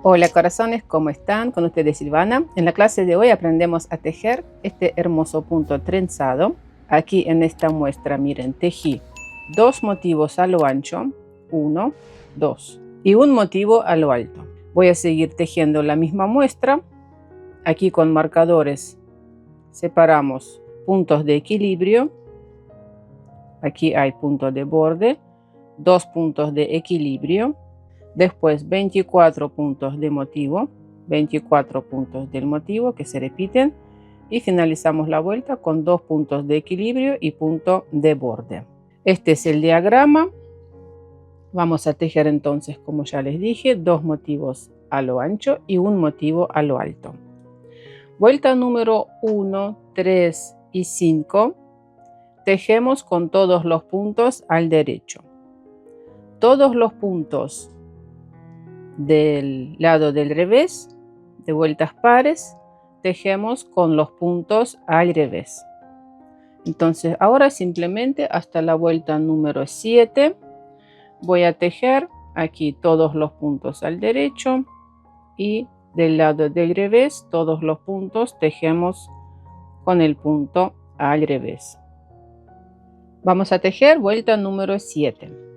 Hola corazones, ¿cómo están? Con ustedes Silvana. En la clase de hoy aprendemos a tejer este hermoso punto trenzado. Aquí en esta muestra, miren, tejí dos motivos a lo ancho, 1, 2, y un motivo a lo alto. Voy a seguir tejiendo la misma muestra. Aquí con marcadores separamos puntos de equilibrio. Aquí hay puntos de borde, 2 puntos de equilibrio. Después 24 puntos de motivo, 24 puntos del motivo que se repiten, y finalizamos la vuelta con 2 puntos de equilibrio y punto de borde. Este es el diagrama. Vamos a tejer entonces, como ya les dije, 2 motivos a lo ancho y un motivo a lo alto. Vuelta número 1, 3 y 5. Tejemos con todos los puntos al derecho. Todos los puntos del lado del revés, de vueltas pares, tejemos con los puntos al revés. Entonces ahora simplemente hasta la vuelta número 7 voy a tejer aquí todos los puntos al derecho y del lado del revés todos los puntos tejemos con el punto al revés. Vamos a tejer vuelta número 7.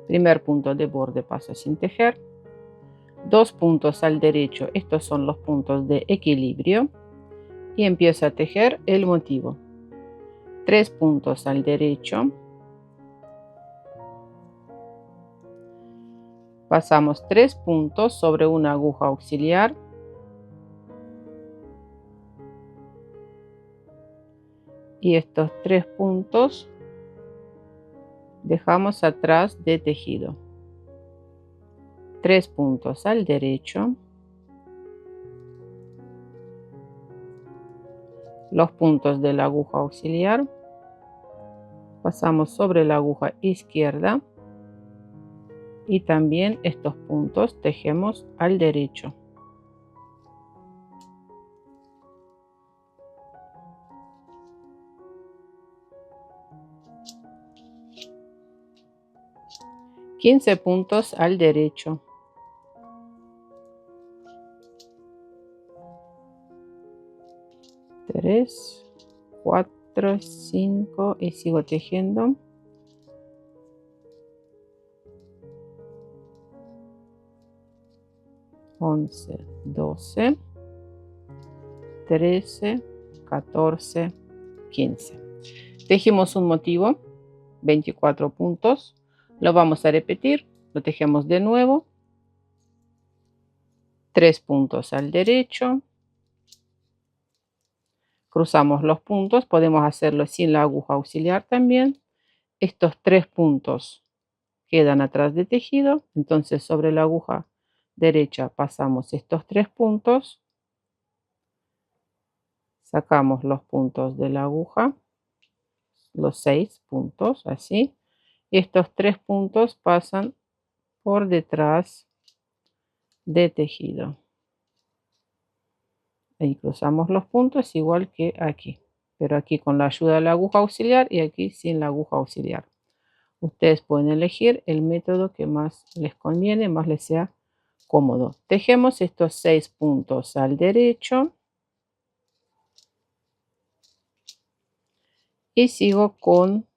Primer punto de borde paso sin tejer, 2 puntos al derecho, estos son los puntos de equilibrio, y empiezo a tejer el motivo. 3 puntos al derecho, pasamos 3 puntos sobre una aguja auxiliar, y estos 3 puntos dejamos atrás de tejido. 3 puntos al derecho, los puntos de la aguja auxiliar, pasamos sobre la aguja izquierda y también estos puntos tejemos al derecho. $15 puntos al derecho. 3, 4, 5 y sigo tejiendo. 11, 12, 13, 14, 15. Tejimos un motivo, 24 puntos. Lo vamos a repetir, lo tejemos de nuevo. 3 puntos al derecho. Cruzamos los puntos, podemos hacerlo sin la aguja auxiliar también. Estos 3 puntos quedan atrás de tejido, entonces sobre la aguja derecha pasamos estos 3 puntos, sacamos los puntos de la aguja, los 6 puntos, así, y estos 3 puntos pasan por detrás de tejido. Ahí cruzamos los puntos igual que aquí, pero aquí con la ayuda de la aguja auxiliar y aquí sin la aguja auxiliar. Ustedes pueden elegir el método que más les conviene, más les sea cómodo. Tejemos estos 6 puntos al derecho y sigo con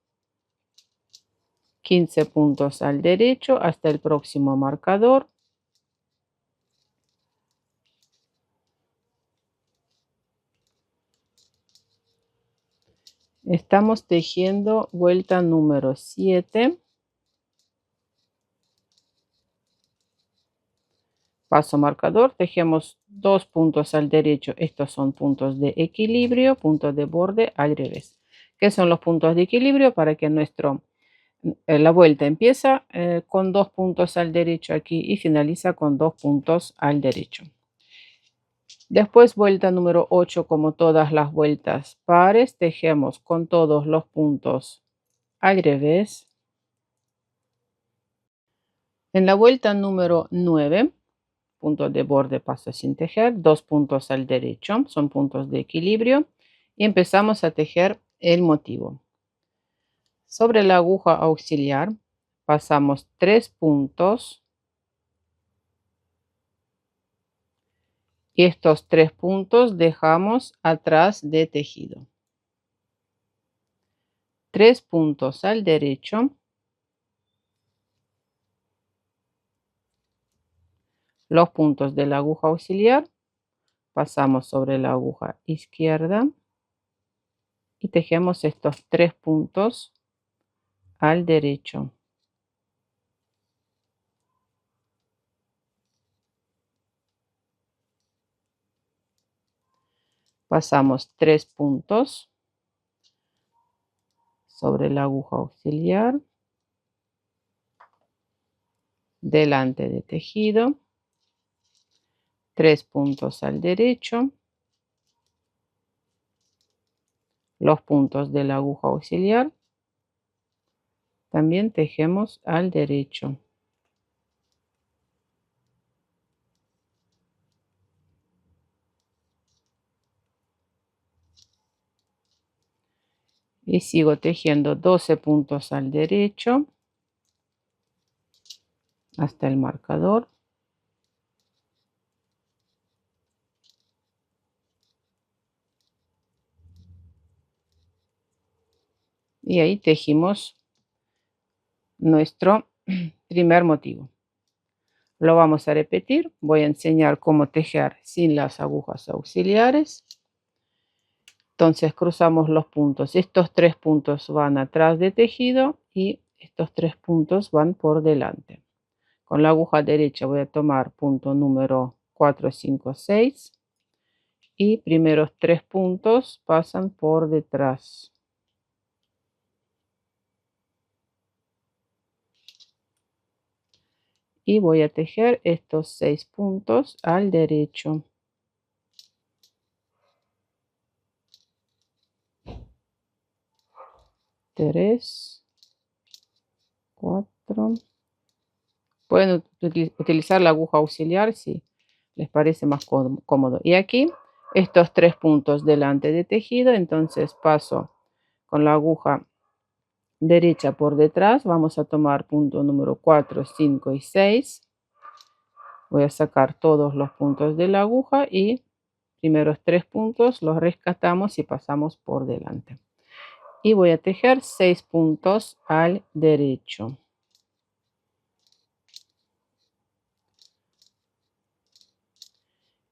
15 puntos al derecho hasta el próximo marcador. Estamos tejiendo vuelta número 7. Paso marcador, tejemos 2 puntos al derecho. Estos son puntos de equilibrio, puntos de borde al revés. ¿Qué son los puntos de equilibrio? Para que la vuelta empieza con 2 puntos al derecho aquí y finaliza con 2 puntos al derecho. Después vuelta número 8, como todas las vueltas pares, tejemos con todos los puntos al revés. En la vuelta número 9, puntos de borde paso sin tejer, 2 puntos al derecho, son puntos de equilibrio, y empezamos a tejer el motivo. Sobre la aguja auxiliar pasamos 3 puntos Y estos 3 puntos dejamos atrás de tejido. 3 puntos al derecho. Los puntos de la aguja auxiliar. Pasamos sobre la aguja izquierda. Y tejemos estos 3 puntos al derecho. Pasamos 3 puntos sobre la aguja auxiliar, delante de tejido, 3 puntos al derecho, los puntos de la aguja auxiliar, también tejemos al derecho. Y sigo tejiendo 12 puntos al derecho hasta el marcador. Y ahí tejimos nuestro primer motivo. Lo vamos a repetir. Voy a enseñar cómo tejer sin las agujas auxiliares. Entonces cruzamos los puntos. Estos 3 puntos van atrás de tejido y estos 3 puntos van por delante. Con la aguja derecha voy a tomar punto número 4, 5, 6 y primeros 3 puntos pasan por detrás. Y voy a tejer estos 6 puntos al derecho. 3, 4. Pueden utilizar la aguja auxiliar si les parece más cómodo. Y aquí estos 3 puntos delante de tejido, entonces paso con la aguja derecha por detrás. Vamos a tomar punto número 4, 5 y 6. Voy a sacar todos los puntos de la aguja y primeros 3 puntos los rescatamos y pasamos por delante. Y voy a tejer 6 puntos al derecho.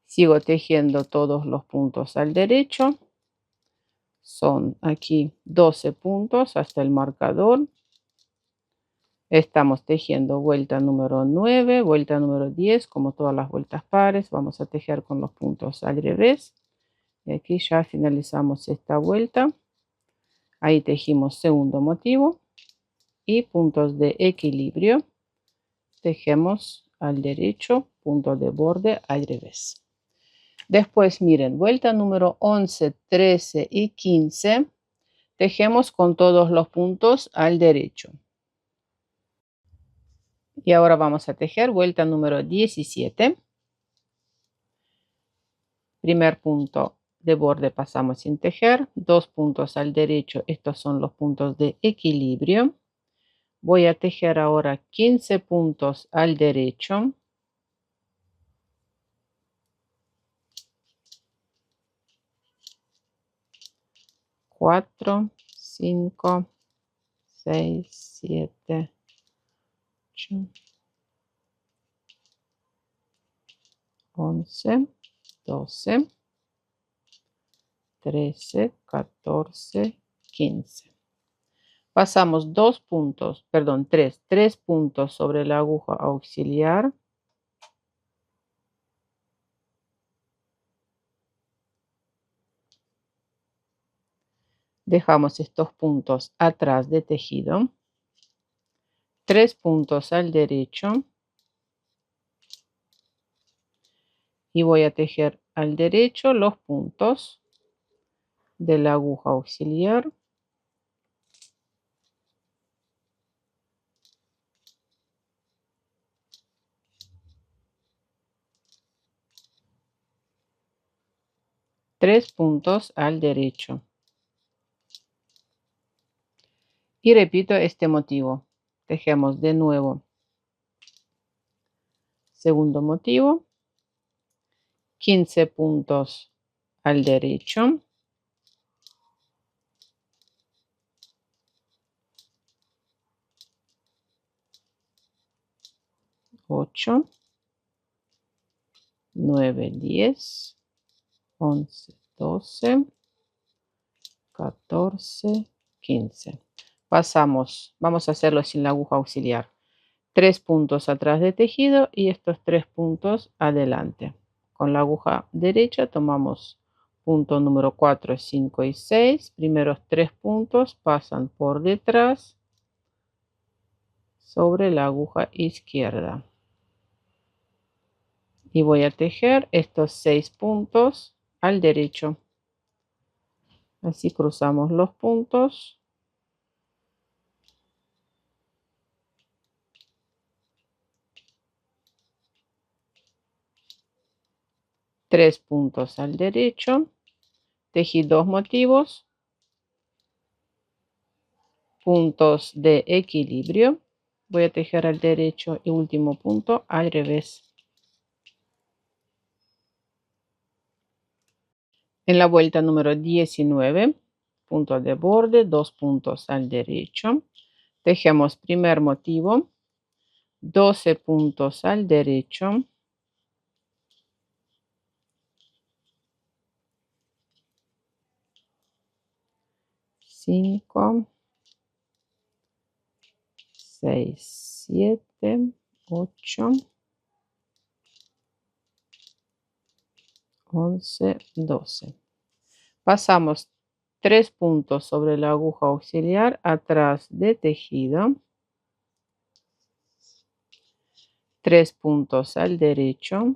Sigo tejiendo todos los puntos al derecho. Son aquí 12 puntos hasta el marcador. Estamos tejiendo vuelta número 9, vuelta número 10, como todas las vueltas pares. Vamos a tejer con los puntos al revés. Y aquí ya finalizamos esta vuelta. Ahí tejimos segundo motivo y puntos de equilibrio. Tejemos al derecho, punto de borde al revés. Después miren, vuelta número 11, 13 y 15. Tejemos con todos los puntos al derecho. Y ahora vamos a tejer vuelta número 17. Primer punto de borde pasamos sin tejer, 2 puntos al derecho, estos son los puntos de equilibrio. Voy a tejer ahora 15 puntos al derecho. Cuatro, 5, 6, 7, 8, 11, 12, 13, 14, 15. Pasamos 2 puntos, perdón, 3 puntos sobre la aguja auxiliar. Dejamos estos puntos atrás de tejido. 3 puntos al derecho. Y voy a tejer al derecho los puntos de la aguja auxiliar. Tres puntos al derecho. Y repito este motivo. Tejemos de nuevo segundo motivo 15 puntos al derecho, 8, 9, 10, 11, 12, 14, 15. Pasamos, vamos a hacerlo sin la aguja auxiliar. 3 puntos atrás de tejido y estos 3 puntos adelante. Con la aguja derecha tomamos punto número 4, 5 y 6. Primeros 3 puntos pasan por detrás sobre la aguja izquierda. Y voy a tejer estos 6 puntos al derecho. Así cruzamos los puntos. Tres puntos al derecho. Tejí 2 motivos. Puntos de equilibrio. Voy a tejer al derecho y último punto al revés. En la vuelta número 19, punto de borde, 2 puntos al derecho. Tejemos primer motivo, 12 puntos al derecho. 5, 6, 7, 8, 11, 12. Pasamos 3 puntos sobre la aguja auxiliar atrás de tejido. 3 puntos al derecho.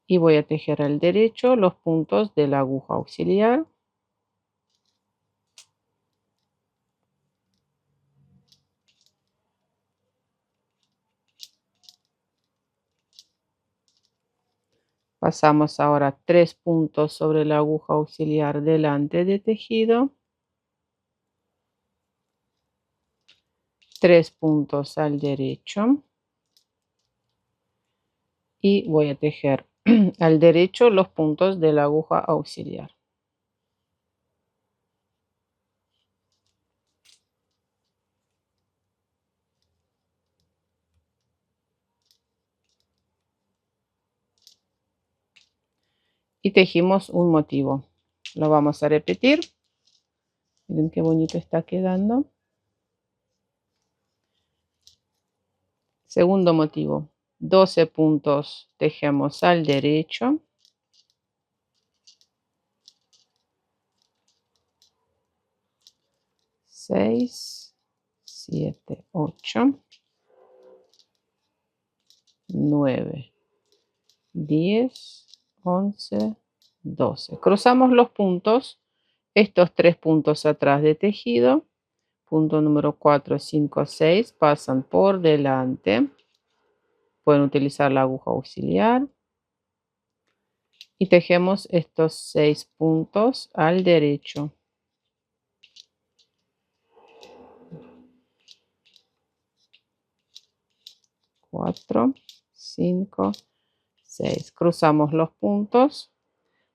Y voy a tejer al derecho los puntos de la aguja auxiliar. Pasamos ahora 3 puntos sobre la aguja auxiliar delante de tejido. 3 puntos al derecho. Y voy a tejer al derecho los puntos de la aguja auxiliar. Y tejimos un motivo. Lo vamos a repetir. Miren qué bonito está quedando. Segundo motivo. 12 puntos tejemos al derecho. 6, 7, 8, 9, 10, 11, 12. Cruzamos los puntos, estos 3 puntos atrás de tejido, punto número 4, 5, 6, pasan por delante. Pueden utilizar la aguja auxiliar. Y tejemos estos 6 puntos al derecho. 4, 5, 6. Cruzamos los puntos.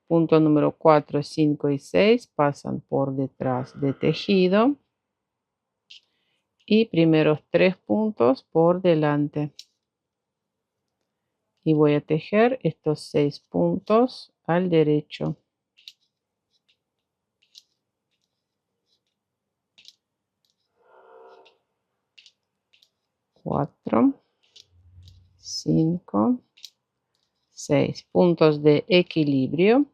Punto número 4, 5 y 6 pasan por detrás de tejido. Y primeros 3 puntos por delante. Y voy a tejer estos 6 puntos al derecho. 4, 5, 6 puntos de equilibrio.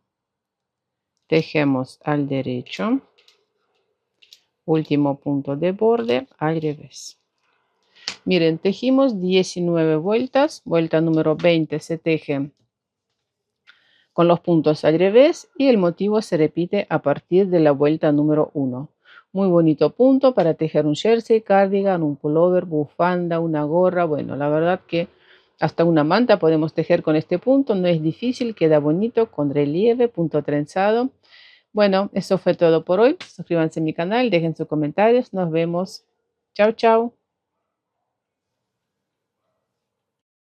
Tejemos al derecho. Último punto de borde al revés. Miren, tejimos 19 vueltas. Vuelta número 20 se teje con los puntos al revés y el motivo se repite a partir de la vuelta número 1. Muy bonito punto para tejer un jersey, cardigan, un pullover, bufanda, una gorra. Bueno, la verdad que hasta una manta podemos tejer con este punto. No es difícil, queda bonito, con relieve, punto trenzado. Bueno, eso fue todo por hoy. Suscríbanse a mi canal, dejen sus comentarios. Nos vemos. Chao, chao.